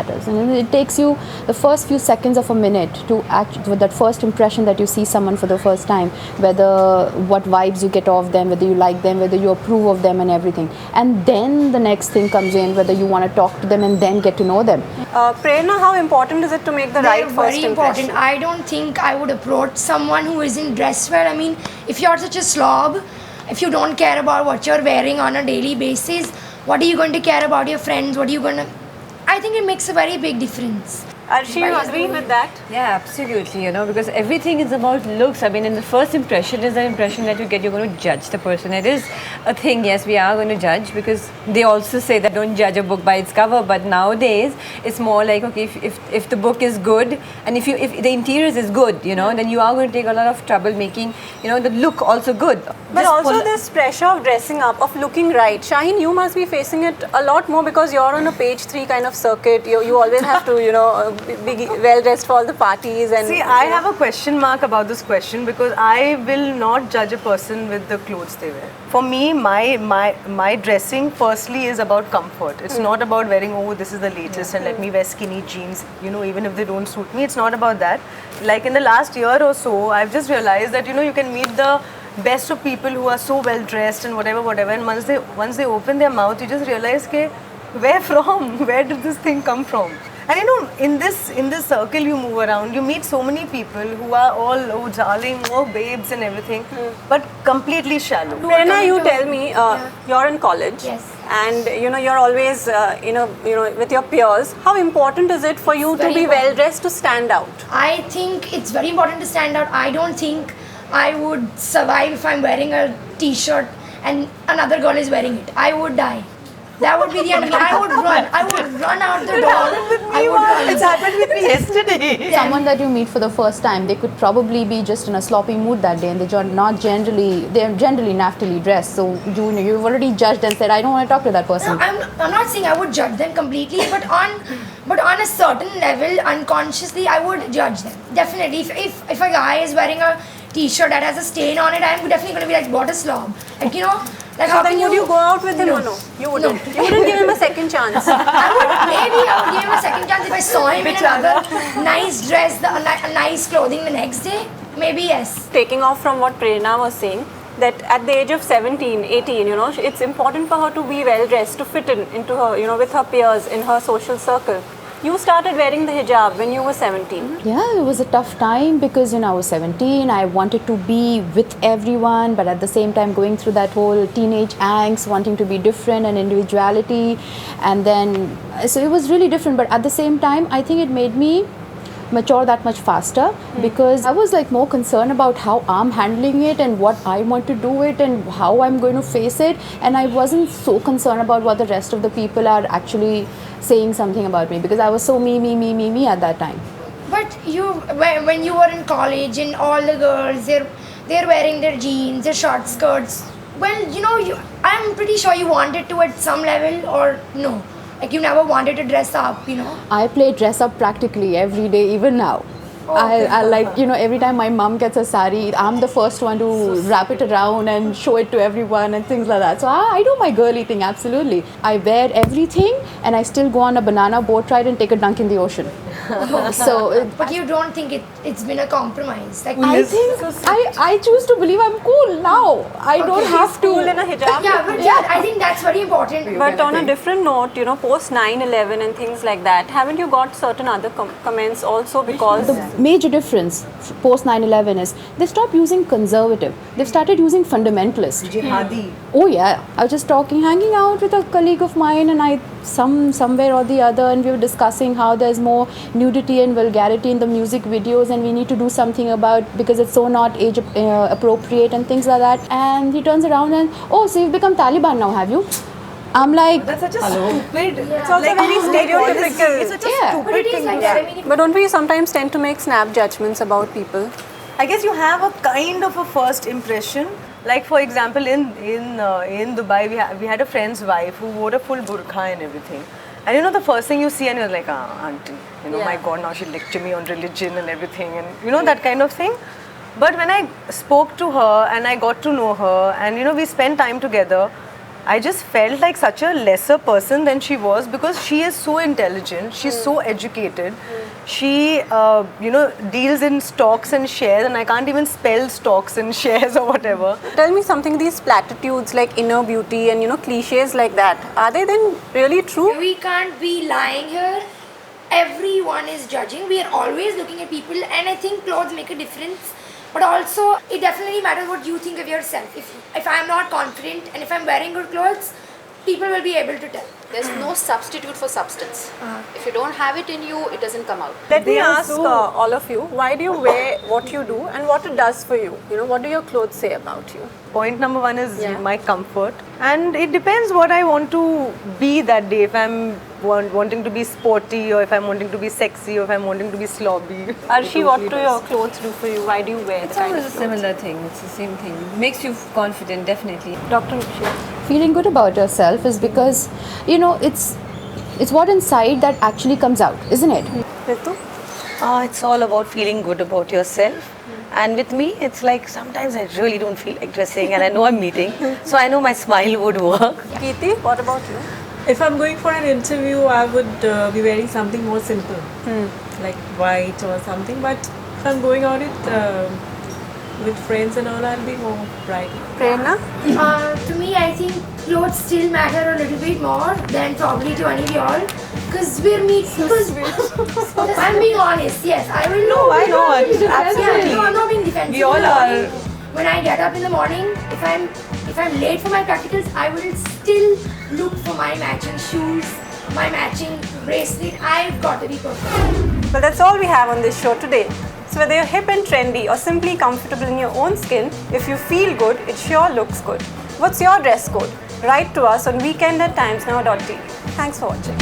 matters. And it takes you the first few seconds of a minute to act with that first impression that you see someone for the first time, whether what vibes you get off them, whether you like them, whether you approve of them and everything. And then the next thing comes in, whether you want to talk to them and then get to know them. Prerna, how important is it to make the right first very impression? important. I don't think I would approach someone who isn't dressed well. I mean, if you're such a slob, if you don't care about what you're wearing on a daily basis, what are you going to care about your friends? What are you going to... I think it makes a very big difference. Arshi, you agree with that? Yeah, absolutely, you know, because everything is about looks. I mean, in the first impression is the impression that you get, you're going to judge the person. It is a thing, yes, we are going to judge, because they also say that don't judge a book by its cover, but nowadays it's more like, okay, if the book is good and if the interiors is good, you know, then you are going to take a lot of trouble making, you know, the look also good. But also this pressure of dressing up, of looking right. Shaheen, you must be facing it a lot more because you're on a page 3 kind of circuit. You always have to, you know, be well dressed for all the parties. And see, I have a question mark about this question, because I will not judge a person with the clothes they wear. For me, my dressing firstly is about comfort. It's not about wearing, oh, this is the latest and let me wear skinny jeans, you know, even if they don't suit me. It's not about that. Like in the last year or so, I've just realized that, you know, you can meet the best of people who are so well dressed and whatever, and once they open their mouth, you just realize, ke, where from? Where did this thing come from? And you know, in this circle you move around, you meet so many people who are all, oh darling, oh babes and everything, but completely shallow. Prerna, you tell me, you're in college. Yes. And you know, you're always you know, with your peers. How important is it for you to be well dressed to stand out? I think it's very important to stand out. I don't think I would survive if I'm wearing a t-shirt and another girl is wearing it. I would die. That would be the end of me. I would run out the door. I would run. It's happened with me yesterday. Someone that you meet for the first time, they could probably be just in a sloppy mood that day, and they're generally naftily dressed. So you've already judged and said, I don't want to talk to that person. No, I'm not saying I would judge them completely, but on a certain level, unconsciously, I would judge them. Definitely. If a guy is wearing a t-shirt that has a stain on it, I'm definitely going to be like, what a slob. Like, you know, like, So then would you go out with him or no? You wouldn't. No. You wouldn't give him a second chance. Maybe I would give him a second chance if I saw him in another nice dress, a nice clothing the next day. Maybe yes. Taking off from what Prerna was saying, that at the age of 17, 18, you know, it's important for her to be well dressed, to fit into her, you know, with her peers in her social circle. You started wearing the hijab when you were 17. Yeah, it was a tough time because, you know, I was 17. I wanted to be with everyone, but at the same time going through that whole teenage angst, wanting to be different and individuality. And then, so it was really different. But at the same time, I think it made me mature that much faster because I was like more concerned about how I'm handling it and what I want to do it and how I'm going to face it, and I wasn't so concerned about what the rest of the people are actually saying something about me because I was so me at that time. But when you were in college and all the girls, they're wearing their jeans, their short skirts. Well, you know, I'm pretty sure you wanted to at some level, or no? Like you never wanted to dress up, you know? I play dress up practically every day, even now. I like, you know, every time my mom gets a sari, I'm the first one to wrap it around and show it to everyone and things like that. So I do my girly thing, absolutely. I wear everything and I still go on a banana boat ride and take a dunk in the ocean. But you don't think it's been a compromise? Like I think I choose to believe I'm cool now. I don't have to. Cool in a hijab. Yeah, I think that's very important. But on a different note, you know, post 9/11 and things like that, haven't you got certain other comments also because the major difference post 9/11 is they stopped using conservative. They've started using fundamentalist. Jihadi. Oh yeah, I was just hanging out with a colleague of mine, and somewhere or the other, and we were discussing how there's more nudity and vulgarity in the music videos, and we need to do something about because it's so not age appropriate and things like that. And he turns around and, oh, so you've become Taliban now, have you? I'm like, That's such a stupid. it's also very stereotypical. It's such a Yeah. stupid But it is thing like to that. say. I mean, But don't we sometimes tend to make snap judgments about people? I guess you have a kind of a first impression. Like for example, in Dubai, we had a friend's wife who wore a full burqa and everything. And you know, the first thing you see and you're like, auntie, you know, my God, now she'll lecture me on religion and everything, and you know, that kind of thing. But when I spoke to her and I got to know her, and you know, we spent time together, I just felt like such a lesser person than she was, because she is so intelligent, she's so educated. She, deals in stocks and shares, and I can't even spell stocks and shares or whatever. Tell me something, these platitudes like inner beauty and cliches like that, are they then really true? We can't be lying here. Everyone is judging. We are always looking at people, and I think clothes make a difference. But also, it definitely matters what you think of yourself. If I'm not confident and if I'm wearing good clothes, people will be able to tell. There's no substitute for substance. If you don't have it in you, it doesn't come out. Let me They are ask all of you, why do you wear what you do and what it does for you? What do your clothes say about you? Point number one is my comfort, and it depends what I want to be that day. If I'm wanting to be sporty, or if I'm wanting to be sexy, or if I'm wanting to be slobby. Arshi, what do your clothes do for you? Why do you wear the It's kind always of a clothes? similar thing. It's the same thing. Makes you confident, definitely. Dr. Nikshi. Feeling good about yourself is because, it's what inside that actually comes out, isn't it? Ritu? It's all about feeling good about yourself. And with me, it's like sometimes I really don't feel like dressing, and I know I'm meeting, so I know my smile would work. Kirti, what about you? If I'm going for an interview, I would be wearing something more simple, like white or something. But if I'm going out with friends and all, I'll be more bright. Prerna? To me, I think clothes still matter a little bit more than probably to any of y'all. Because we're meeting. I'm being honest, yes. I will know. why not? Absolutely. No, I'm not being defensive. We all are. When I get up in the morning, if I'm late for my practicals, I will still look for my matching shoes, my matching bracelet. I've got to be perfect. Well, that's all we have on this show today. So whether you're hip and trendy or simply comfortable in your own skin, if you feel good, it sure looks good. What's your dress code? Write to us on weekend@timesnow.tv. Thanks for watching.